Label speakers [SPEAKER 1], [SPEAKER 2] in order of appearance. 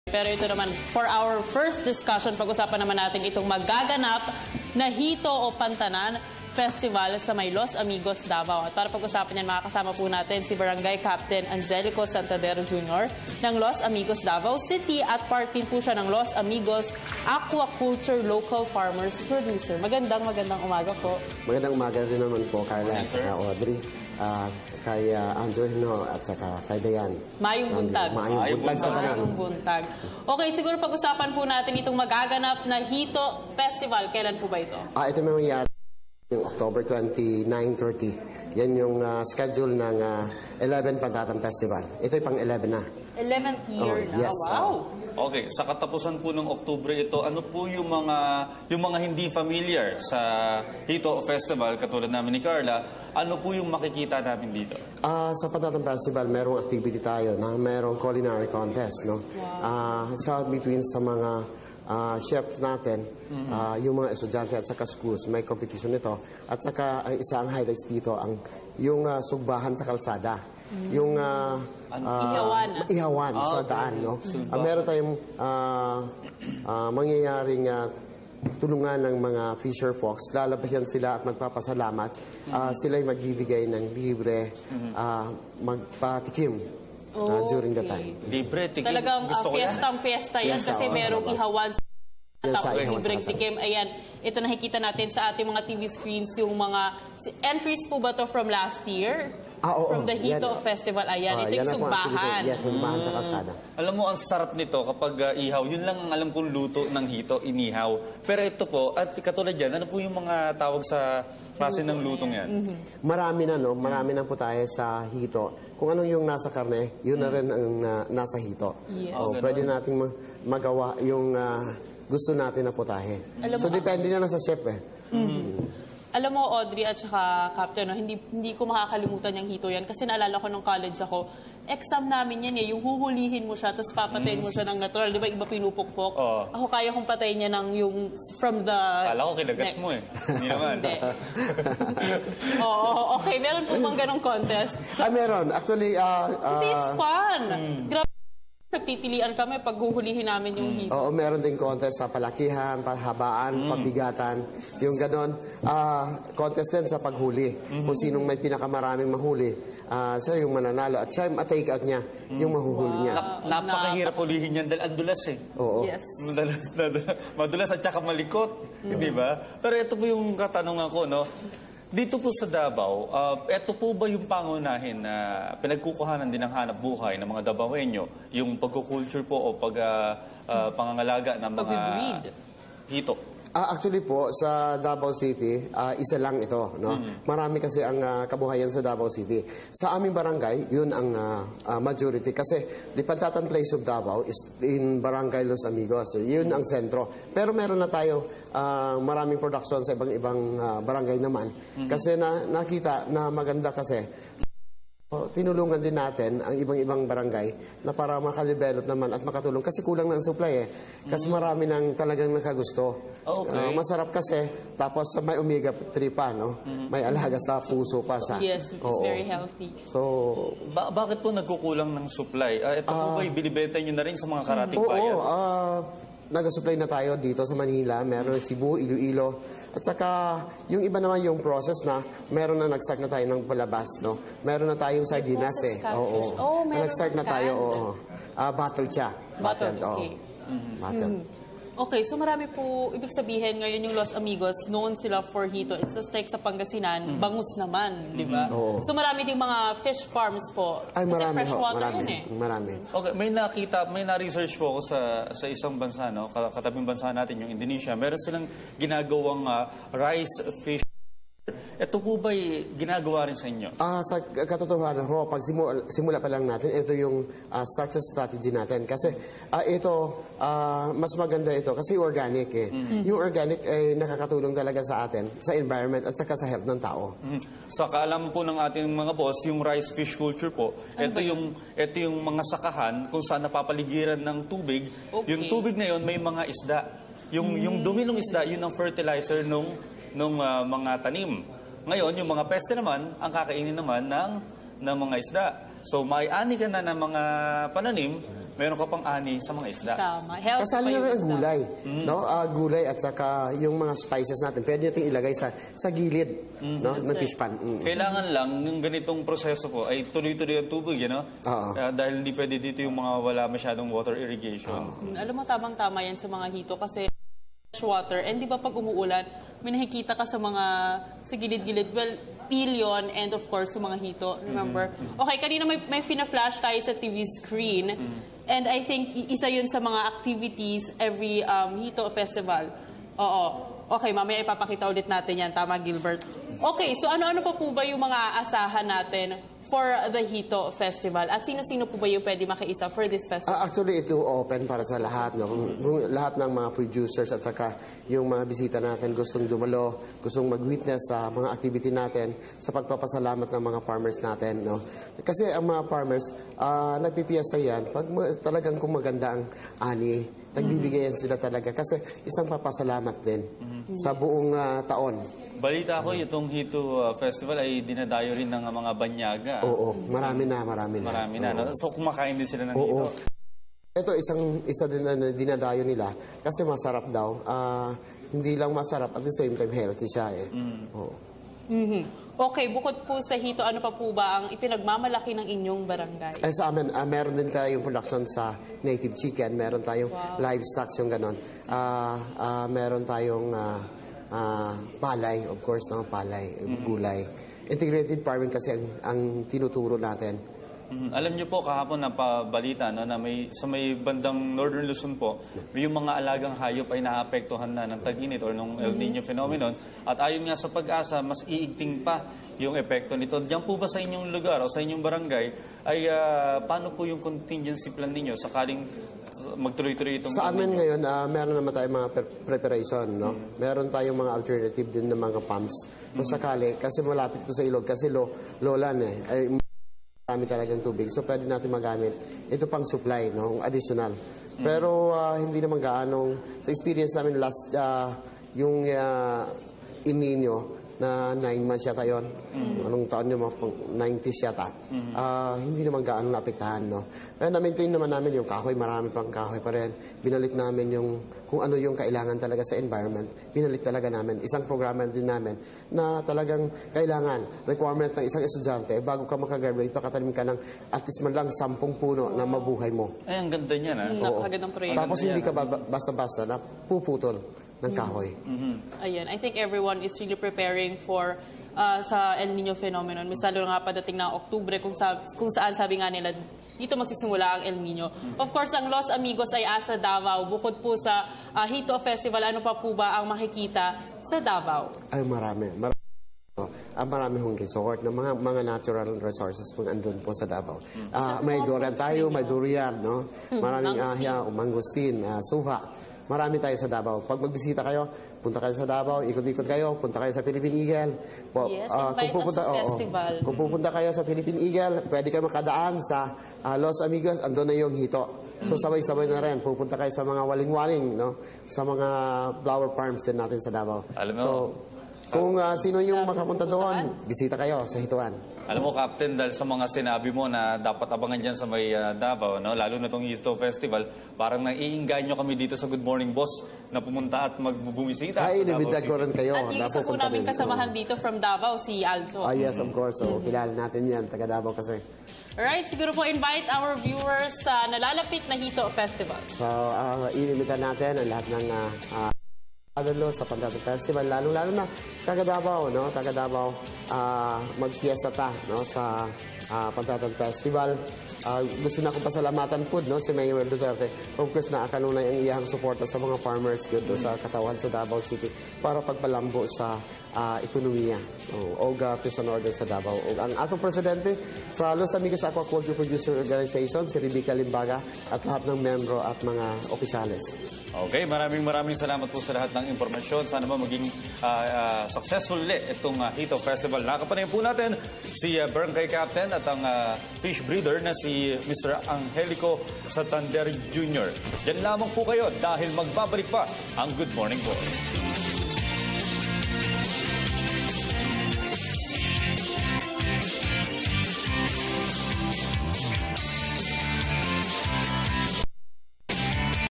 [SPEAKER 1] Pero ito naman, for our first discussion, pag-usapan naman natin itong magaganap na Hito o Pantanan Festival sa may Los Amigos, Davao. At para pag-usapan yan, makakasama po natin si Barangay Captain Angelico Santadero Jr. ng Los Amigos, Davao City at part din po siya ng Los Amigos Aquaculture Local Farmers Producer. Magandang umaga po.
[SPEAKER 2] Magandang umaga din naman po, Carla at saka Audrey. Kay Angelino at saka kay Dayan.
[SPEAKER 1] Mayong buntag.
[SPEAKER 2] Mayong buntag sa tanan.
[SPEAKER 1] Mayong buntag. Okay, siguro pag-usapan po natin itong magaganap na Hito Festival. Kailan po ba ito?
[SPEAKER 2] Ito may mangyayari yung October 29-30. Yan yung schedule ng 11 Pantanan Festival. Ito yung pang 11 na.
[SPEAKER 1] 11th year na?
[SPEAKER 2] Yes.
[SPEAKER 1] Wow!
[SPEAKER 3] Okay, sa katapusan po ng Oktubre ito, ano po yung mga hindi familiar sa Hito Festival, katulad namin ni Carla, ano po yung makikita namin dito?
[SPEAKER 2] Sa Pantanan Festival, merong activity tayo na merong culinary contest, no?
[SPEAKER 1] Wow.
[SPEAKER 2] Between sa mga chef natin, yung mga estudyante at saka schools, may competition nito. At saka ang isang highlights dito, yung sugbahan sa kalsada. Yung ihawan sa daan, no? Meron tayong mangyayaring tulungan ng mga fisher folks. Lalabas yan sila at magpapasalamat. Sila'y magbibigay ng libre magpatikim during the time.
[SPEAKER 3] Libre, tikim.
[SPEAKER 1] Talagang
[SPEAKER 3] Gusto ko yan.
[SPEAKER 1] fiesta yan kasi merong ihawan sa libreng tikim. Ayan, ito nakikita natin sa ating mga TV screens yung mga entries po ba to from last year? From the Hito Festival. Ayan, ito yung sugbahan.
[SPEAKER 2] Yes, sugbahan sa kalsada.
[SPEAKER 3] Alam mo, ang sarap nito kapag ihaw. Yun lang ang alam kong luto ng Hito, inihaw. Pero ito po, at katulad yan, ano po yung mga tawag sa klase ng lutong yan?
[SPEAKER 2] Marami na, no? Marami na po tayo sa Hito. Kung ano yung nasa karne, yun na rin ang nasa Hito.
[SPEAKER 1] Yes.
[SPEAKER 2] Pwede nating magawa yung gusto natin na putahe. So, depende na lang sa chef, eh.
[SPEAKER 1] Alam mo, Audrey at saka Captain, no, hindi ko makakalimutan yung Hito yan kasi naalala ko nung college ako, exam namin yan yung huhulihin mo siya tapos papatayin mo siya ng natural. Di ba iba pinupukpok? Ako kaya kong patayin niya ng yung from the
[SPEAKER 3] Kala ko kinagat mo eh. Hindi naman.
[SPEAKER 1] Hindi. Okay. Meron po bang ganong contest?
[SPEAKER 2] Meron. Actually,
[SPEAKER 1] Kasi it's fun. Grabe. Nagtitilian kami pag huhulihin namin yung Hito.
[SPEAKER 2] Oo, meron din contest sa palakihan, pahabaan, pabigatan. Yung ganon, contest din sa paghuli. Kung sinong may pinakamaraming mahuli, siya yung mananalo. At siya yung take out niya, yung mahuhuli niya.
[SPEAKER 3] Napakahirap hulihin yan dahil andulas eh.
[SPEAKER 2] Oo.
[SPEAKER 1] Yes.
[SPEAKER 3] Madulas at saka malikot. Di ba? Pero ito po yung katanungan ko, no? Dito po sa Davao, ito po ba yung pangunahin na pinagkukuhanan din ng hanap buhay ng mga Davaoenyo? Yung pagkukulture po o pangangalaga ng mga hito?
[SPEAKER 2] Actually po, sa Davao City, isa lang ito. No? Marami kasi ang kabuhayan sa Davao City. Sa aming barangay, yun ang majority. Kasi the Pantanan Place of Davao is in Barangay Los Amigos. So, yun ang sentro. Pero meron na tayo maraming production sa ibang barangay naman. Kasi nakita na maganda kasi tinulungan din natin ang ibang barangay na para makadevelop naman at makatulong kasi kulang na ang supply eh. Kasi marami nang talagang nakagusto.
[SPEAKER 3] Okay.
[SPEAKER 2] Masarap kasi tapos may omega-3 pa, no? May alaga sa puso pa sa.
[SPEAKER 1] Yes, it's very healthy.
[SPEAKER 2] So,
[SPEAKER 3] bakit po nagkukulang ng supply? Ito po ba ibinibenta nyo na rin sa mga karating bayan?
[SPEAKER 2] Nag-supply na tayo dito sa Manila, meron Cebu, Iloilo, at saka yung iba naman yung process na meron na nag-start na tayo ng palabas, no? Meron na tayong sardinas eh. Nag-start na tayo, bottled siya.
[SPEAKER 1] Bottled, okay.
[SPEAKER 2] Bottled.
[SPEAKER 1] Okay, so marami po, ibig sabihin, ngayon yung Los Amigos, known sila for Hito. It's just like sa Pangasinan, bangus naman, di ba? So marami ding mga fish farms po.
[SPEAKER 2] Ay, marami ho,
[SPEAKER 1] marami.
[SPEAKER 3] Okay, may na-research po ako sa isang bansa, no? Katabing bansa natin, yung Indonesia. Meron silang ginagawang rice fish. Ito po ba'y ginagawa rin sa inyo?
[SPEAKER 2] Sa katotohanan ho, pag simula pa lang natin, ito yung start sa strategy natin. Kasi ito, mas maganda ito kasi organic eh. Yung organic ay nakakatulong talaga sa atin, sa environment at saka sa health ng tao.
[SPEAKER 3] Sa kaalam po ng ating mga boss, yung rice fish culture po, ito yung mga sakahan kung saan napapaligiran ng tubig. Okay. Yung tubig na yun, may mga isda. Yung dumi ng isda, yun ang fertilizer nung mga tanim. Ngayon, yung mga peste naman, ang kakainin naman ng mga isda. So, may ani ka na ng mga pananim, meron ka pang ani sa mga isda.
[SPEAKER 1] Tama. Healthy
[SPEAKER 2] Kasali
[SPEAKER 1] pa
[SPEAKER 2] na
[SPEAKER 1] yung
[SPEAKER 2] rin ang
[SPEAKER 1] isda.
[SPEAKER 2] gulay. No? Gulay at saka yung mga spices natin, pwede natin ilagay sa gilid no? ng fish pan.
[SPEAKER 3] Kailangan lang yung ganitong proseso po ay tuloy-tuloy ang tubig,
[SPEAKER 2] Oo.
[SPEAKER 3] dahil hindi pwede dito yung mga wala masyadong water irrigation.
[SPEAKER 1] Alam mo, tamang-tama yan sa mga hito kasi fresh water. And di ba pag umuulan, may nakikita ka sa gilid-gilid. Well, peel yun and of course sa mga hito. Remember? Okay, kanina may fina-flash tayo sa TV screen. And I think isa yun sa mga activities every hito festival. Oo. Okay, mamaya ipapakita ulit natin yan. Tama, Gilbert. Okay, so ano-ano pa po ba yung mga aasahan natin for the Hito Festival? At sino-sino po ba yung pwede makiisa for this festival?
[SPEAKER 2] Actually, ito open para sa lahat. No? Kung lahat ng mga producers at saka yung mga bisita natin gustong dumalo, gustong mag-witness sa mga activity natin sa pagpapasalamat ng mga farmers natin. No? Kasi ang mga farmers, nagpipiyasa yan pag talagang kung maganda ang ani, nagbibigay yan sila talaga. Kasi isang papasalamat din sa buong taon.
[SPEAKER 3] Balita ko, itong Hito Festival ay dinadayo rin ng mga banyaga.
[SPEAKER 2] Oo, marami na.
[SPEAKER 3] Marami na. No? So kumakain din sila ng hito.
[SPEAKER 2] Ito, isa din na dinadayo nila kasi masarap daw. Hindi lang masarap, at the same time healthy siya eh. Oo.
[SPEAKER 1] Okay, bukod po sa hito, ano pa po ba ang ipinagmamalaki ng inyong barangay?
[SPEAKER 2] Sa amin, meron din tayong production sa native chicken, meron tayong livestock, yung ganon. Meron tayong palay, of course, no? Palay, gulay. Integrated farming kasi ang tinuturo natin.
[SPEAKER 3] Alam niyo po, kahapon napabalita no, na sa may bandang Northern Luzon po, yung mga alagang hayop ay naapektuhan na ng tag-init or ng El Nino phenomenon. At ayon nga sa Pag-asa, mas iigting pa yung epekto nito. Diyan po ba sa inyong lugar o sa inyong barangay, ay paano po yung contingency plan ninyo sakaling magtuloy-tuloy itong...
[SPEAKER 2] Sa amin ngayon, meron naman tayong mga preparation. No? Meron tayong mga alternative din ng mga pumps. Kung sakali, kasi malapit ito sa ilog, kasi lolan eh. Marami talagang tubig. So, pwede natin magamit. Ito pang supply, no? Additional. Pero, hindi naman gaanong... Sa experience namin last, yung El Nino, na 9 months yata yun. Anong taon yun? 90s yata. Hindi naman gaano naapektahan, no? Kaya na-maintain naman namin yung kahoy. Marami pang kahoy pa rin. Binalik namin yung kung ano yung kailangan talaga sa environment. Binalik talaga namin. Isang programa din namin na talagang kailangan, requirement ng isang estudyante, bago ka makagraduate, pakatanim ka ng at least man lang 10 puno na mabuhay mo.
[SPEAKER 3] Ay, ang ganda niyan, ha?
[SPEAKER 1] Napakagandang proyekto.
[SPEAKER 2] Tapos hindi ka basta-basta na puputol ng kahoy.
[SPEAKER 1] Ayan, I think everyone is really preparing for sa El Nino phenomenon. Misalo nga padating na Oktubre kung saan sabi nga nila dito magsisimula ang El Nino. Of course, ang Los Amigos ay asa Davao. Bukod po sa Hito Festival, ano pa po ba ang makikita sa Davao?
[SPEAKER 2] Ay, marami. Marami hong resort ng mga natural resources pong andun po sa Davao. May durian tayo, may durian, no? Maraming mangustin, suha. Marami tayo sa Davao. Pag magbisita kayo, punta kayo sa Davao, ikot-ikot kayo, punta kayo sa Philippine Eagle.
[SPEAKER 1] Yes, invite us sa festival.
[SPEAKER 2] Kung pupunta kayo sa Philippine Eagle, pwede kayo makadaan sa Los Amigos, andun na yung hito. So sabay-sabay na rin, pupunta kayo sa mga waling-waling, no? Sa mga flower farms din natin sa Davao.
[SPEAKER 3] Alam mo,
[SPEAKER 2] so, kung sino yung makapunta doon, bisita kayo sa hituan.
[SPEAKER 3] Alam mo, Captain, dahil sa mga sinabi mo na dapat abangan dyan sa may Davao, no? Lalo na itong Hito Festival, parang naiinganyo kami dito sa Good Morning Boss na pumunta at magbubumisita.
[SPEAKER 2] Ay, inimbita ko rin kayo.
[SPEAKER 1] At yung isa po namin kasamahan dito from Davao, si Aljo.
[SPEAKER 2] Yes, of course. So, kilala natin yan, taga Davao kasi.
[SPEAKER 1] Alright, siguro po invite our viewers sa nalalapit na Hito Festival.
[SPEAKER 2] So, inimita natin ang lahat ng sa Pantatang Festival, lalo-lalo na taga Davao, no? Taga Davao, mag-fiesta ta, no? Sa Pantatang Festival. Gusto na akong pasalamatan po, no? Si Mayor Duterte. Of course, naakanunay ang iyang suporta sa mga farmers good, no? Sa katawan sa Davao City para pagpalambo sa ekonomiya o peace and order sa Davao. O ang atong presidente sa Los Amigos Aquaculture Producer Organization, si Rebecca Limbaga, at lahat ng membro at mga opisyales.
[SPEAKER 3] Okay, maraming salamat po sa lahat ng impormasyon. Sana ba maging successful ulit itong Hito Festival. Nakapanayin po natin si Barangay Captain at ang fish breeder na si Mr. Angelico Santander Jr. Diyan lamang po kayo dahil magbabalik pa ang Good Morning Boss.